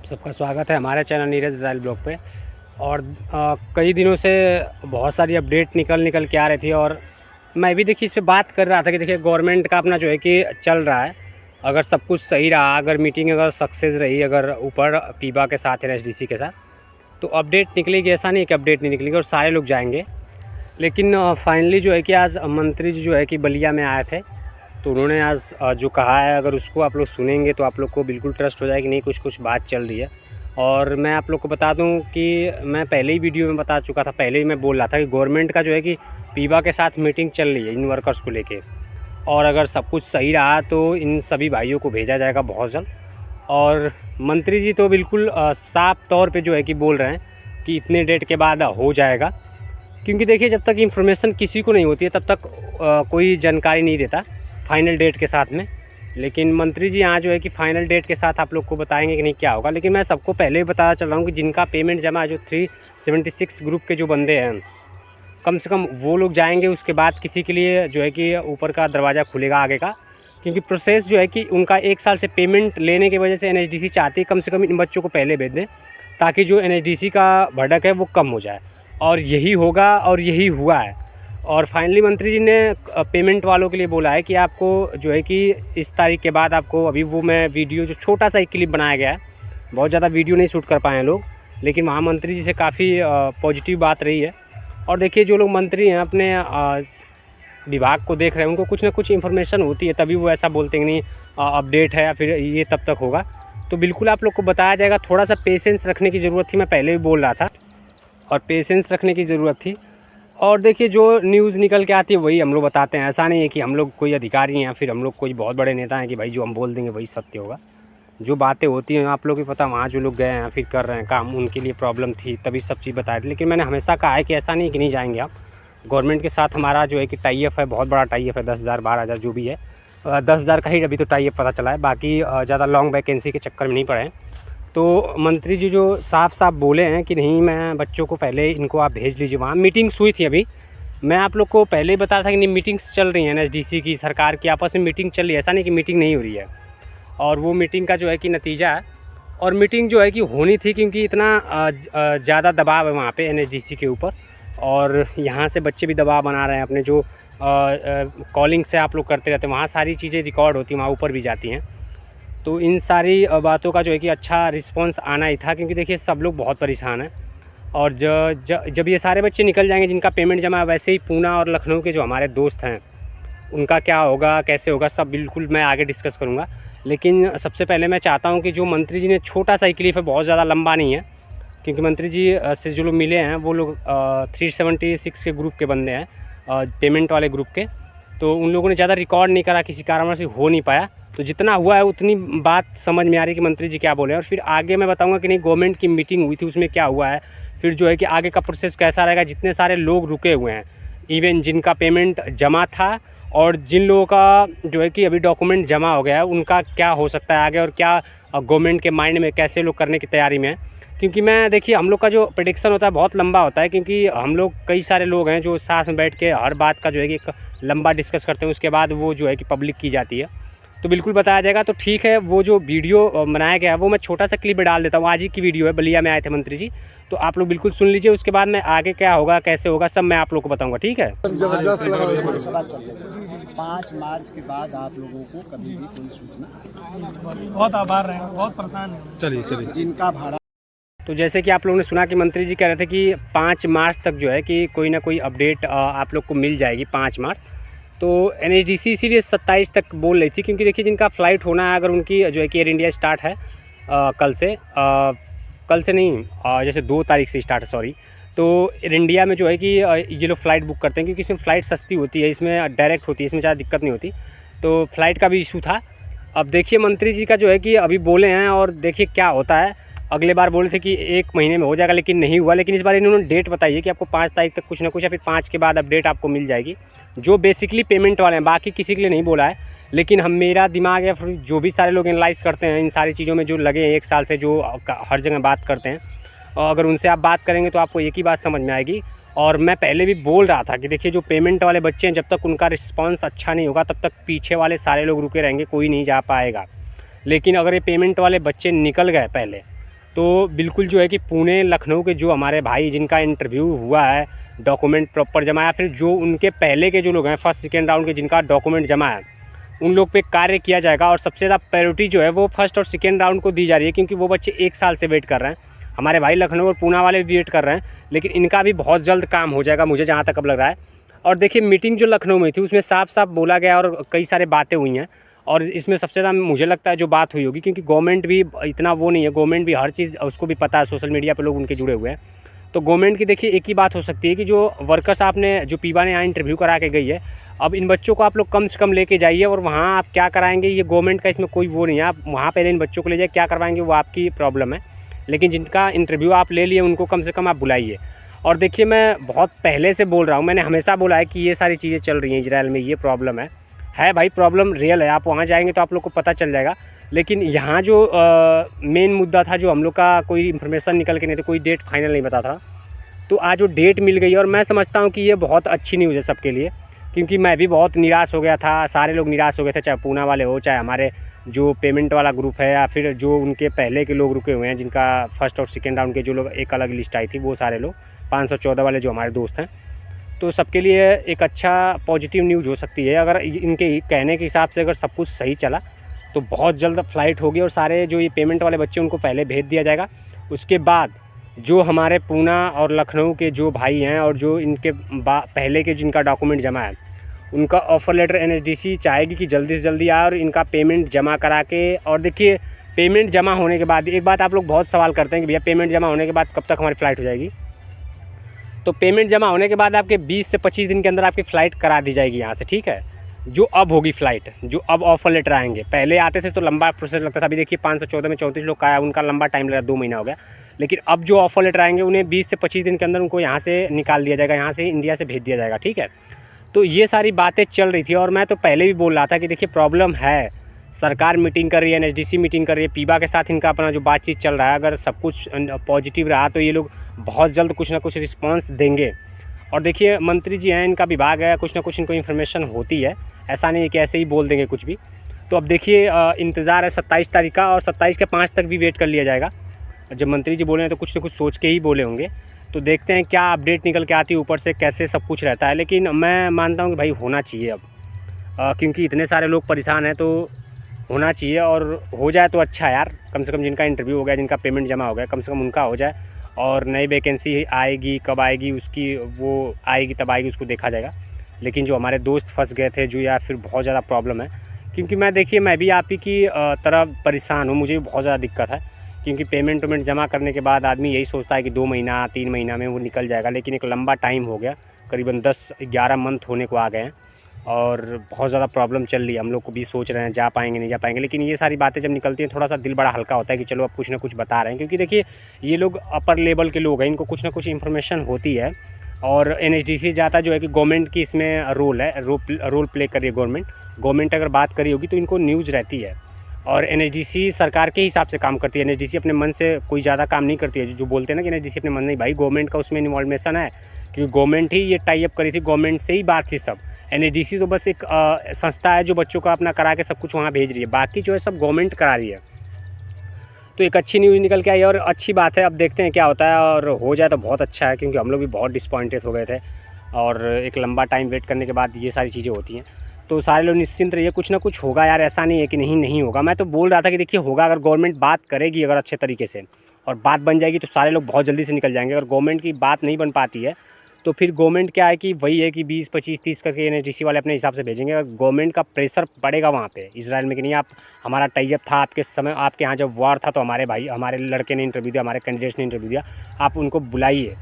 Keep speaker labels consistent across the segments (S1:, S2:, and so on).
S1: आप सबका स्वागत है हमारे चैनल नीरज रज़ाइल ब्लॉग पे। और कई दिनों से बहुत सारी अपडेट निकल के आ रही थी और मैं भी देखिए इस पे बात कर रहा था कि देखिए गवर्नमेंट का अपना जो है कि चल रहा है। अगर सब कुछ सही रहा, अगर मीटिंग अगर सक्सेस रही, अगर ऊपर पीबा के साथ एनएचडीसी के साथ, तो अपडेट निकलेगी। ऐसा नहीं कि अपडेट नहीं निकलेगी और सारे लोग जाएंगे। लेकिन फाइनली जो है कि आज मंत्री जी जो है कि बलिया में आए थे, तो उन्होंने आज जो कहा है, अगर उसको आप लोग सुनेंगे तो आप लोग को बिल्कुल ट्रस्ट हो जाएगा कि नहीं कुछ बात चल रही है। और मैं आप लोग को बता दूं कि मैं पहले ही वीडियो में बता चुका था, पहले ही मैं बोल रहा था कि गवर्नमेंट का जो है कि पीबा के साथ मीटिंग चल रही है इन वर्कर्स को लेके, और अगर सब कुछ सही रहा तो इन सभी भाइयों को भेजा जाएगा बहुत जल्द। और मंत्री जी तो बिल्कुल साफ तौर पे जो है कि बोल रहे हैं कि इतने डेट के बाद हो जाएगा। क्योंकि देखिए जब तक इन्फॉर्मेशन किसी को नहीं होती है तब तक कोई जानकारी नहीं देता फाइनल डेट के साथ में। लेकिन मंत्री जी यहाँ जो है कि फाइनल डेट के साथ आप लोग को बताएंगे कि नहीं क्या होगा। लेकिन मैं सबको पहले ही बताना चल रहा हूँ कि जिनका पेमेंट जमा है, जो 376 ग्रुप के जो बंदे हैं, कम से कम वो लोग जाएंगे। उसके बाद किसी के लिए जो है कि ऊपर का दरवाज़ा खुलेगा आगे का। क्योंकि प्रोसेस जो है कि उनका 1 साल से पेमेंट लेने की वजह से एनएचडीसी चाहती है कम से कम इन बच्चों को पहले भेज दें, ताकि जो एनएचडीसी का भड़क है वो कम हो जाए। और यही होगा और यही हुआ है। और फाइनली मंत्री जी ने पेमेंट वालों के लिए बोला है कि आपको जो है कि इस तारीख के बाद आपको, अभी वो मैं वीडियो जो छोटा सा एक क्लिप बनाया गया है, बहुत ज़्यादा वीडियो नहीं शूट कर पाए हैं लोग, लेकिन वहाँ मंत्री जी से काफ़ी पॉजिटिव बात रही है। और देखिए जो लोग मंत्री हैं अपने विभाग को देख रहे हैं, उनको कुछ ना कुछ इन्फॉर्मेशन होती है, तभी वो ऐसा बोलते हैं कि नहीं अपडेट है या फिर ये तब तक होगा। तो बिल्कुल आप लोग को बताया जाएगा। थोड़ा सा पेशेंस रखने की ज़रूरत थी, मैं पहले भी बोल रहा था, और पेशेंस रखने की ज़रूरत थी। और देखिए जो न्यूज़ निकल के आती है वही हम लोग बताते हैं। ऐसा नहीं है कि हम लोग कोई अधिकारी हैं या फिर हम लोग कोई बहुत बड़े नेता हैं कि भाई जो हम बोल देंगे वही सत्य होगा। जो बातें होती हैं आप लोग को पता, वहाँ जो लोग गए हैं फिर कर रहे हैं काम, उनके लिए प्रॉब्लम थी तभी सब चीज़ बताई थी। लेकिन मैंने हमेशा कहा है कि ऐसा नहीं कि नहीं जाएंगे आप। गवर्नमेंट के साथ हमारा जो है कि टाई अप है, बहुत बड़ा टाई अप है, 10,000 12,000 जो भी है। 10,000 का ही अभी तो टाई अप पता चला है, बाकी ज़्यादा लॉन्ग वैकेंसी के चक्कर में नहीं पड़े हैं। तो मंत्री जी जो साफ बोले हैं कि नहीं, मैं बच्चों को पहले इनको आप भेज लीजिए। वहाँ मीटिंग्स हुई थी, अभी मैं आप लोग को पहले ही बता रहा था कि नहीं मीटिंग्स चल रही हैं, एनएचडीसी की सरकार की आपस में मीटिंग चल रही है। ऐसा नहीं कि मीटिंग नहीं हो रही है। और वो मीटिंग का जो है कि नतीजा है, और मीटिंग जो है कि होनी थी क्योंकि इतना ज़्यादा दबाव है वहाँ पे एनएचडीसी के ऊपर। और यहाँ से बच्चे भी दबाव बना रहे हैं अपने, जो कॉलिंग से आप लोग करते रहते हैं, वहाँ सारी चीज़ें रिकॉर्ड होती हैं, वहाँ ऊपर भी जाती हैं। तो इन सारी बातों का जो है कि अच्छा रिस्पांस आना ही था, क्योंकि देखिए सब लोग बहुत परेशान हैं। और जब ये सारे बच्चे निकल जाएंगे जिनका पेमेंट जमा है, वैसे ही पूना और लखनऊ के जो हमारे दोस्त हैं उनका क्या होगा, कैसे होगा, सब बिल्कुल मैं आगे डिस्कस करूँगा। लेकिन सबसे पहले मैं चाहता हूँ कि जो मंत्री जी ने छोटा सा क्लिप है, बहुत ज़्यादा लंबा नहीं है, क्योंकि मंत्री जी से जो लोग मिले हैं वो लोग 376 के ग्रुप के बंदे हैं, पेमेंट वाले ग्रुप के। तो उन लोगों ने ज़्यादा रिकॉर्ड नहीं करा, किसी कारणवश हो नहीं पाया। तो जितना हुआ है उतनी बात समझ में आ रही है कि मंत्री जी क्या बोले। और फिर आगे मैं बताऊंगा कि नहीं गवर्नमेंट की मीटिंग हुई थी, उसमें क्या हुआ है, फिर जो है कि आगे का प्रोसेस कैसा रहेगा। जितने सारे लोग रुके हुए हैं, इवन जिनका पेमेंट जमा था और जिन लोगों का जो है कि अभी डॉक्यूमेंट जमा हो गया है, उनका क्या हो सकता है आगे, और क्या गवर्नमेंट के माइंड में कैसे लोग करने की तैयारी में है। क्योंकि मैं देखिए हम लोग का जो प्रेडिक्शन होता है बहुत लंबा होता है, क्योंकि हम लोग कई सारे लोग हैं जो साथ में बैठ के हर बात का जो है कि एक लंबा डिस्कस करते हैं, उसके बाद वो जो है कि पब्लिक की जाती है। तो बिल्कुल बताया जाएगा। तो ठीक है, वो जो वीडियो बनाया गया है वो मैं छोटा सा क्लिप में डाल देता हूँ। आज ही की वीडियो है, बलिया में आए थे मंत्री जी, तो आप लोग बिल्कुल सुन लीजिए। उसके बाद मैं आगे क्या होगा कैसे होगा सब मैं आप लोग को बताऊंगा, ठीक है।
S2: 5 मार्च के बाद आप लोगों को कभी भी कोई सूचना।
S3: बहुत आभार रहे, बहुत परेशान हैं।
S2: चलिए जिनका भाड़ा।
S1: तो जैसे कि आप लोगों ने सुना कि मंत्री जी कह रहे थे कि 5 मार्च तक जो है कि कोई ना कोई अपडेट आप लोग को मिल जाएगी, 5 मार्च। तो एनएचडीसी इसीलिए 27 तक बोल रही थी, क्योंकि देखिए जिनका फ़्लाइट होना है, अगर उनकी जो है कि एयर इंडिया स्टार्ट है कल से नहीं, जैसे 2 तारीख से स्टार्ट है, सॉरी। तो एयर इंडिया में जो है कि ये लोग फ़्लाइट बुक करते हैं, क्योंकि इसमें फ़्लाइट सस्ती होती है, इसमें डायरेक्ट होती है, इसमें ज़्यादा दिक्कत नहीं होती। तो फ़्लाइट का भी इशू था। अब देखिए मंत्री जी का जो है कि अभी बोले हैं, और देखिए क्या होता है। अगले बार बोले थे कि 1 महीने में हो जाएगा, लेकिन नहीं हुआ। लेकिन इस बार इन्होंने डेट बताई है कि आपको 5 तारीख तक कुछ ना कुछ, या फिर 5 के बाद अपडेट आपको मिल जाएगी, जो बेसिकली पेमेंट वाले हैं। बाकी किसी के लिए नहीं बोला है। लेकिन मेरा दिमाग या फिर जो भी सारे लोग एनालाइज करते हैं इन सारी चीज़ों में, जो लगे हैं 1 साल से, जो हर जगह बात करते हैं, अगर उनसे आप बात करेंगे तो आपको एक ही बात समझ में आएगी। और मैं पहले भी बोल रहा था कि देखिए जो पेमेंट वाले बच्चे हैं, जब तक उनका रिस्पांस अच्छा नहीं होगा तब तक पीछे वाले सारे लोग रुके रहेंगे, कोई नहीं जा पाएगा। लेकिन अगर ये पेमेंट वाले बच्चे निकल गए पहले, तो बिल्कुल जो है कि पुणे लखनऊ के जो हमारे भाई जिनका इंटरव्यू हुआ है, डॉक्यूमेंट प्रॉपर जमा है, फिर जो उनके पहले के जो लोग हैं फर्स्ट सेकेंड राउंड के जिनका डॉक्यूमेंट जमा है, उन लोग पे कार्य किया जाएगा। और सबसे ज़्यादा प्रायोरिटी जो है वो फर्स्ट और सेकेंड राउंड को दी जा रही है, क्योंकि वो बच्चे 1 साल से वेट कर रहे हैं। हमारे भाई लखनऊ और पूना वाले भी वेट कर रहे हैं, लेकिन इनका भी बहुत जल्द काम हो जाएगा, मुझे जहाँ तक अब लग रहा है। और देखिए मीटिंग जो लखनऊ में थी उसमें साफ साफ बोला गया और कई सारे बातें हुई हैं। और इसमें सबसे ज़्यादा मुझे लगता है जो बात हुई होगी, क्योंकि गवर्नमेंट भी इतना वो नहीं है, गवर्नमेंट भी हर चीज़ उसको भी पता है, सोशल मीडिया पर लोग उनके जुड़े हुए हैं। तो गवर्नमेंट की देखिए एक ही बात हो सकती है कि जो वर्कर्स आपने जो पीबा ने यहाँ इंटरव्यू करा के गई है, अब इन बच्चों को आप लोग कम से कम लेके जाइए और वहाँ आप क्या कराएंगे ये गवर्नमेंट का इसमें कोई वो नहीं है। आप वहाँ पहले इन बच्चों को ले जाइए, क्या करवाएंगे वो आपकी प्रॉब्लम है, लेकिन जिनका इंटरव्यू आप ले लिए उनको कम से कम आप बुलाइए। और देखिए मैं बहुत पहले से बोल रहा हूँ, मैंने हमेशा बोला है कि ये सारी चीज़ें चल रही हैं इजराइल में, ये प्रॉब्लम है भाई, प्रॉब्लम रियल है। आप वहाँ जाएंगे तो आप लोग को पता चल जाएगा। लेकिन यहाँ जो मेन मुद्दा था, जो हम लोग का कोई इन्फॉर्मेशन निकल के नहीं था, कोई डेट फाइनल नहीं बता था, तो आज वो डेट मिल गई। और मैं समझता हूँ कि ये बहुत अच्छी न्यूज़ है सबके लिए, क्योंकि मैं भी बहुत निराश हो गया था, सारे लोग निराश हो गए थे, चाहे पूना वाले हो, चाहे हमारे जो पेमेंट वाला ग्रुप है, या फिर जो उनके पहले के लोग रुके हुए हैं जिनका फर्स्ट और सेकेंड राउंड के जो लोग एक अलग लिस्ट आई थी, वो सारे लोग 514 वाले जो हमारे दोस्त हैं। तो सबके लिए एक अच्छा पॉजिटिव न्यूज़ हो सकती है। अगर इनके कहने के हिसाब से अगर सब कुछ सही चला तो बहुत जल्द फ़्लाइट होगी और सारे जो ये पेमेंट वाले बच्चे उनको पहले भेज दिया जाएगा। उसके बाद जो हमारे पूना और लखनऊ के जो भाई हैं और जो इनके पहले के जिनका डॉक्यूमेंट जमा है, उनका ऑफ़र लेटर NSDC चाहेगी कि जल्दी से जल्दी आए और इनका पेमेंट जमा करा के। और देखिए पेमेंट जमा होने के बाद एक बात आप लोग बहुत सवाल करते हैं कि भैया पेमेंट जमा होने के बाद कब तक हमारी फ़्लाइट हो जाएगी। तो पेमेंट जमा होने के बाद आपके 20 से 25 दिन के अंदर आपकी फ़्लाइट करा दी जाएगी यहाँ से, ठीक है। जो अब होगी फ़्लाइट, जो अब ऑफ़र लेटर आएंगे, पहले आते थे तो लंबा प्रोसेस लगता था। अभी देखिए 514 में 34 लोग का आया, उनका लंबा टाइम लगा, 2 महीना हो गया। लेकिन अब जो ऑफ़र लेटर आएंगे उन्हें 20 से 25 दिन के अंदर उनको यहाँ से निकाल दिया जाएगा, यहाँ से इंडिया से भेज दिया जाएगा, ठीक है। तो ये सारी बातें चल रही थी और मैं तो पहले भी बोल रहा था कि देखिए प्रॉब्लम है, सरकार मीटिंग कर रही है, NSDC मीटिंग कर रही है, पीबा के साथ इनका अपना जो बातचीत चल रहा है, अगर सब कुछ पॉजिटिव रहा तो ये लोग बहुत जल्द कुछ ना कुछ रिस्पॉन्स देंगे। और देखिए मंत्री जी हैं, इनका विभाग है, कुछ ना कुछ इनको इन्फॉर्मेशन होती है, ऐसा नहीं है कि ऐसे ही बोल देंगे कुछ भी। तो अब देखिए इंतज़ार है 27 तारीख का, और 27 के 5 तक भी वेट कर लिया जाएगा। जब मंत्री जी बोले हैं तो कुछ ना कुछ सोच के ही बोले होंगे। तो देखते हैं क्या अपडेट निकल के आती है ऊपर से, कैसे सब कुछ रहता है। लेकिन मैं मानता हूँ कि भाई होना चाहिए अब, क्योंकि इतने सारे लोग परेशान हैं, तो होना चाहिए। और हो जाए तो अच्छा है यार, कम से कम जिनका इंटरव्यू हो गया, जिनका पेमेंट जमा हो गया, कम से कम उनका हो जाए। और नई वैकेंसी आएगी, कब आएगी उसकी, वो आएगी तब आएगी, उसको देखा जाएगा। लेकिन जो हमारे दोस्त फंस गए थे, जो यार फिर बहुत ज़्यादा प्रॉब्लम है, क्योंकि मैं देखिए मैं भी आप ही की तरह परेशान हूँ, मुझे भी बहुत ज़्यादा दिक्कत है। क्योंकि पेमेंट जमा करने के बाद आदमी यही सोचता है कि 2 महीना 3 महीना में वो निकल जाएगा, लेकिन एक लंबा टाइम हो गया, करीबन 10-11 मंथ होने को आ गए हैं और बहुत ज़्यादा प्रॉब्लम चल रही है। हम लोग को भी सोच रहे हैं जा पाएंगे नहीं जा पाएंगे, लेकिन ये सारी बातें जब निकलती हैं थोड़ा सा दिल बड़ा हल्का होता है कि चलो अब कुछ ना कुछ बता रहे हैं। क्योंकि देखिए ये लोग अपर लेवल के लोग हैं, इनको कुछ ना कुछ इन्फॉर्मेशन होती है। और NSDC जाता जो है कि गवर्नमेंट की इसमें रोल है, रोल प्ले कर रही है गवर्नमेंट अगर बात करी होगी तो इनको न्यूज़ रहती है। और NSDC सरकार के हिसाब से काम करती है, NSDC अपने मन से कोई ज़्यादा काम नहीं करती है। जो बोलते हैं ना कि NSDC अपने मन, नहीं भाई, गवर्नमेंट का उसमें इन्वॉल्वेशन है, क्योंकि गवर्नमेंट ही ये टाई अप करी थी, गवर्नमेंट से ही बात थी सब। NSDC तो बस एक संस्था है जो बच्चों को अपना करा के सब कुछ वहाँ भेज रही है, बाकी जो है सब गवर्नमेंट करा रही है। तो एक अच्छी न्यूज़ निकल के आई और अच्छी बात है। अब देखते हैं क्या होता है, और हो जाए तो बहुत अच्छा है, क्योंकि हम लोग भी बहुत डिसपॉइंटेड हो गए थे और एक लंबा टाइम वेट करने के बाद ये सारी चीज़ें होती हैं। तो सारे लोग निश्चिंत रहिए, कुछ ना कुछ होगा यार, ऐसा नहीं है कि नहीं होगा। मैं तो बोल रहा था कि देखिए होगा, अगर गवर्नमेंट बात करेगी अगर अच्छे तरीके से और बात बन जाएगी तो सारे लोग बहुत जल्दी से निकल जाएंगे। अगर गवर्नमेंट की बात नहीं बन पाती है तो फिर गवर्नमेंट क्या है कि वही है कि 20, 25, 30 करके NSDC वाले अपने हिसाब से भेजेंगे। अगर गवर्नमेंट का प्रेशर पड़ेगा वहाँ पे इजराइल में कि नहीं, आप हमारा टाई अप था आपके समय, आपके यहाँ जब वॉर था तो हमारे लड़के ने इंटरव्यू दिया, हमारे कैंडिडेट्स ने इंटरव्यू दिया, आप उनको बुलाइए।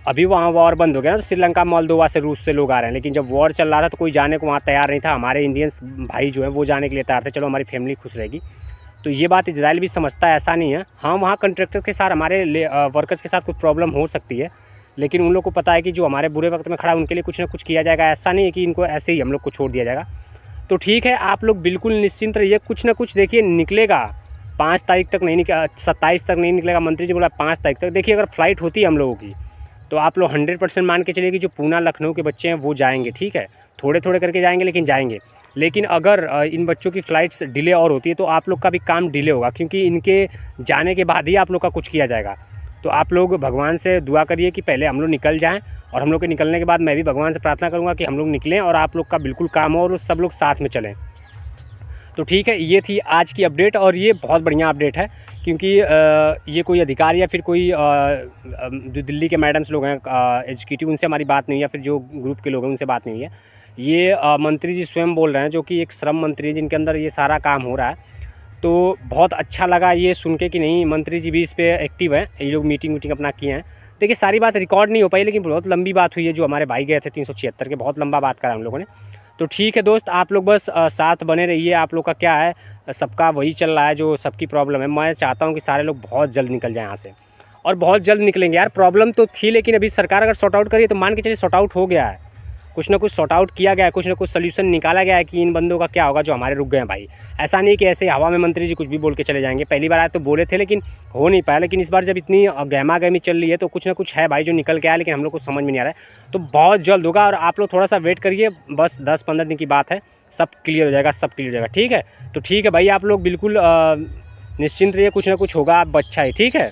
S1: अभी वहाँ वॉर बंद हो गया ना, तो श्रीलंका, मोल्दोवा से, रूस से लोग आ रहे हैं, लेकिन जब वॉर चल रहा था तो कोई जाने को वहाँ तैयार नहीं था। हमारे इंडियंस भाई जो है वो जाने के लिए तैयार थे, चलो हमारी फैमिली खुश रहेगी। तो ये बात इजराइल भी समझता है, ऐसा नहीं है। हाँ, वहाँ कंट्रैक्टर के साथ, हमारे वर्कर्स के साथ कुछ प्रॉब्लम हो सकती है, लेकिन उन लोग को पता है कि जो हमारे बुरे वक्त में खड़ा है उनके लिए कुछ ना कुछ किया जाएगा। ऐसा नहीं है कि इनको ऐसे ही हम लोग को छोड़ दिया जाएगा। तो ठीक है, आप लोग बिल्कुल निश्चिंत रहिए, कुछ ना कुछ देखिए निकलेगा। 5 तारीख तक नहीं निकला, 27 तक नहीं निकलेगा, मंत्री जी बोला 5 तारीख तक। देखिए अगर फ़्लाइट होती है हम लोगों की तो आप लोग 100% मान के चलिए कि जो पूना लखनऊ के बच्चे हैं वो जाएंगे, ठीक है। थोड़े थोड़े करके जाएंगे लेकिन जाएंगे। लेकिन अगर इन बच्चों की फ़्लाइट्स डिले और होती है तो आप लोग का भी काम डिले होगा, क्योंकि इनके जाने के बाद ही आप लोग का कुछ किया जाएगा। तो आप लोग भगवान से दुआ करिए कि पहले हम लोग निकल जाएं, और हम लोग के निकलने के बाद मैं भी भगवान से प्रार्थना करूंगा कि हम लोग निकलें और आप लोग का बिल्कुल काम हो और सब लोग साथ में चलें। तो ठीक है, ये थी आज की अपडेट, और ये बहुत बढ़िया अपडेट है, क्योंकि ये कोई अधिकारी या फिर कोई जो दिल्ली के मैडम्स लोग हैं एग्जीक्यूटिव, उनसे हमारी बात नहीं है, या फिर जो ग्रुप के लोग हैं उनसे बात नहीं है। ये मंत्री जी स्वयं बोल रहे हैं, जो कि एक श्रम मंत्री है जिनके अंदर ये सारा काम हो रहा है। तो बहुत अच्छा लगा ये सुन के कि नहीं, मंत्री जी भी इस पर एक्टिव हैं, ये लोग मीटिंग अपना किए हैं। देखिए सारी बात रिकॉर्ड नहीं हो पाई, लेकिन बहुत लंबी बात हुई है। जो हमारे भाई गए थे 376 के, बहुत लंबा बात करा हम लोगों ने। तो ठीक है दोस्त, आप लोग बस साथ बने रहिए। आप लोग का क्या है, सबका वही चल रहा है जो सबकी प्रॉब्लम है। मैं चाहता हूँ कि सारे लोग बहुत जल्द निकल जाएँ यहाँ से, और बहुत जल्द निकलेंगे यार। प्रॉब्लम तो थी, लेकिन अभी सरकार अगर सॉर्ट आउट करिए तो मान के चलिए सॉर्ट आउट हो गया है, कुछ ना कुछ सॉर्ट आउट किया गया है, कुछ ना कुछ सोल्यूशन निकाला गया है कि इन बंदों का क्या होगा जो हमारे रुक गए हैं भाई। ऐसा नहीं कि ऐसे हवा में मंत्री जी कुछ भी बोल के चले जाएंगे। पहली बार आए तो बोले थे, लेकिन हो नहीं पाया। लेकिन इस बार जब इतनी गहमा गहमी चल रही है तो कुछ ना कुछ है भाई जो निकल के आया, लेकिन हम लोग को समझ में नहीं आ रहा है। तो बहुत जल्द होगा, और आप लोग थोड़ा सा वेट करिए, बस 10-15 दिन की बात है, सब क्लियर हो जाएगा, सब क्लियर हो जाएगा। ठीक है, तो ठीक है भाई, आप लोग बिल्कुल निश्चिंत रहिए, कुछ ना कुछ होगा, आप अच्छा है। ठीक है।